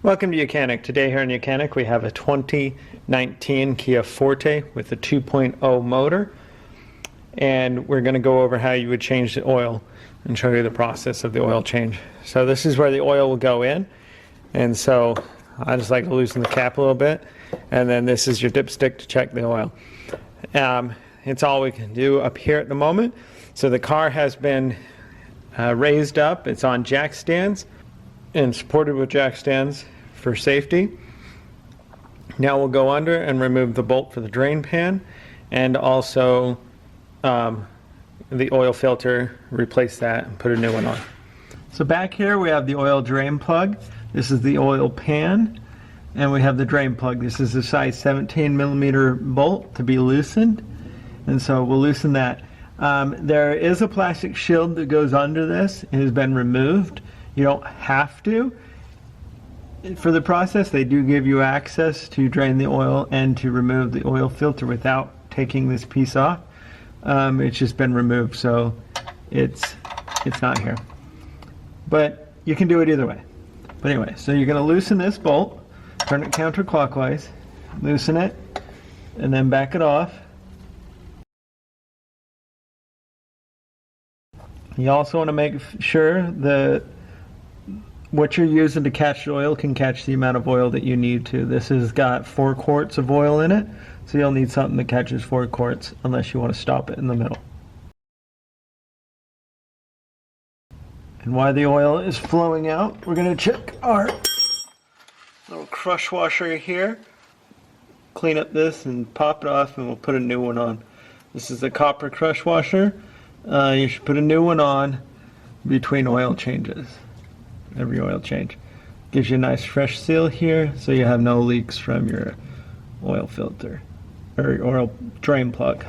Welcome to YOUCANIC. Today here in YOUCANIC we have a 2019 Kia Forte with a 2.0 motor, and we're going to go over how you would change the oil and show you the process of the oil change. So this is where the oil will go in, and so I just like to loosen the cap a little bit, and then this is your dipstick to check the oil. It's all we can do up here at the moment. So the car has been raised up, it's on jack stands and supported with jack stands for safety. Now we'll go under and remove the bolt for the drain pan, and also the oil filter, replace that and put a new one on. So back here we have the oil drain plug. This is the oil pan, and we have the drain plug. This is a size 17 millimeter bolt to be loosened, and so we'll loosen that. There is a plastic shield that goes under this. It has been removed. You don't have to. For the process, they do give you access to drain the oil and to remove the oil filter without taking this piece off. It's just been removed, so it's not here. But you can do it either way. But anyway, so you're going to loosen this bolt, turn it counterclockwise, loosen it, and then back it off. You also want to make sure that what you're using to catch the oil can catch the amount of oil that you need to. This has got 4 quarts of oil in it, so you'll need something that catches 4 quarts unless you want to stop it in the middle. And while the oil is flowing out, we're going to check our little crush washer here. Clean up this and pop it off, and we'll put a new one on. This is a copper crush washer. You should put a new one on between oil changes. Every oil change. Gives you a nice fresh seal here, so you have no leaks from your oil filter or oil drain plug.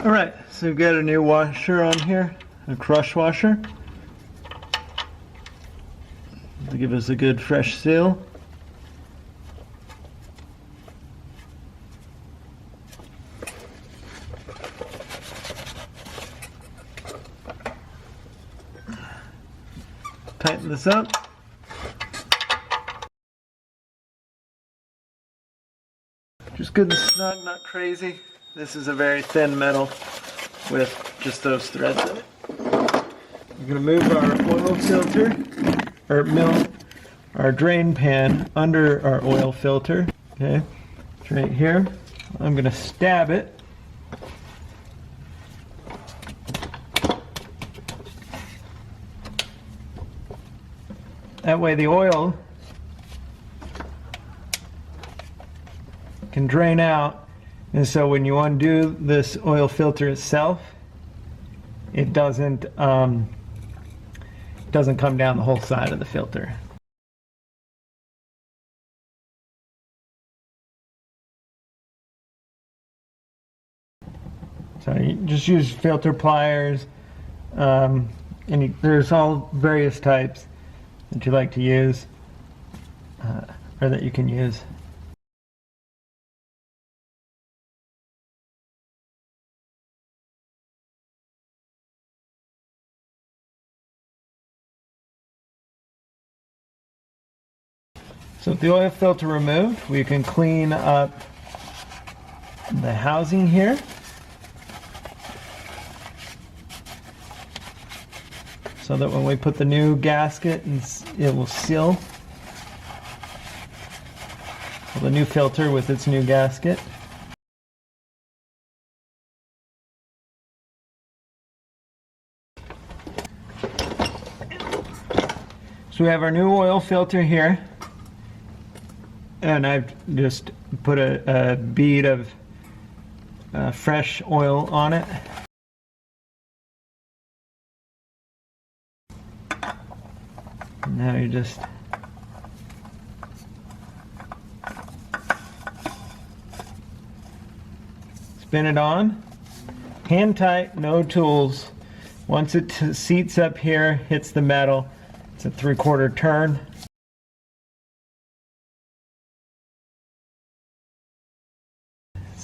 Alright, so we've got a new washer on here, a crush washer, to give us a good fresh seal. Tighten this up. Just good and snug, not crazy. This is a very thin metal with just those threads in it. We're going to move our oil filter, or our drain pan under our oil filter. Okay, it's right here. I'm going to stab it. That way the oil can drain out, and so when you undo this oil filter itself, it doesn't come down the whole side of the filter. So you just use filter pliers, and there's all various types that you like to use, or that you can use. So with the oil filter removed, we can clean up the housing here. So that when we put the new gasket, it will seal. Well, the new filter with its new gasket. So we have our new oil filter here. And I've just put a bead of fresh oil on it. Now you just spin it on. Hand tight, no tools. Once it seats up here, hits the metal, it's a 3/4 turn.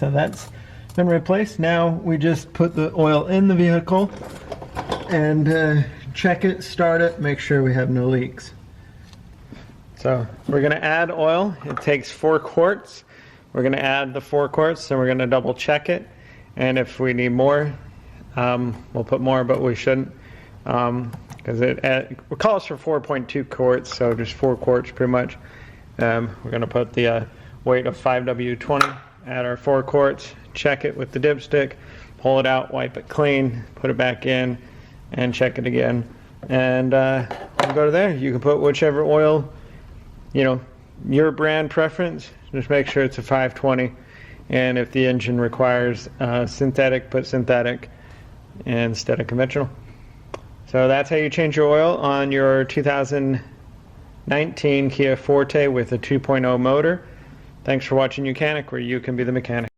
So that's been replaced. Now we just put the oil in the vehicle and check it, start it, make sure we have no leaks. So we're going to add oil. It takes 4 quarts. We're going to add the 4 quarts, and we're going to double check it. And if we need more, we'll put more, but we shouldn't, because it calls for 4.2 quarts, so just 4 quarts pretty much. We're going to put the weight of 5W20, add our 4 quarts, check it with the dipstick, pull it out, wipe it clean, put it back in, and check it again. And we'll go to there. You can put whichever oil, you know, your brand preference. Just make sure it's a 520. And if the engine requires synthetic, put synthetic instead of conventional. So that's how you change your oil on your 2019 Kia Forte with a 2.0 motor. Thanks for watching YOUCANIC, where you can be the mechanic.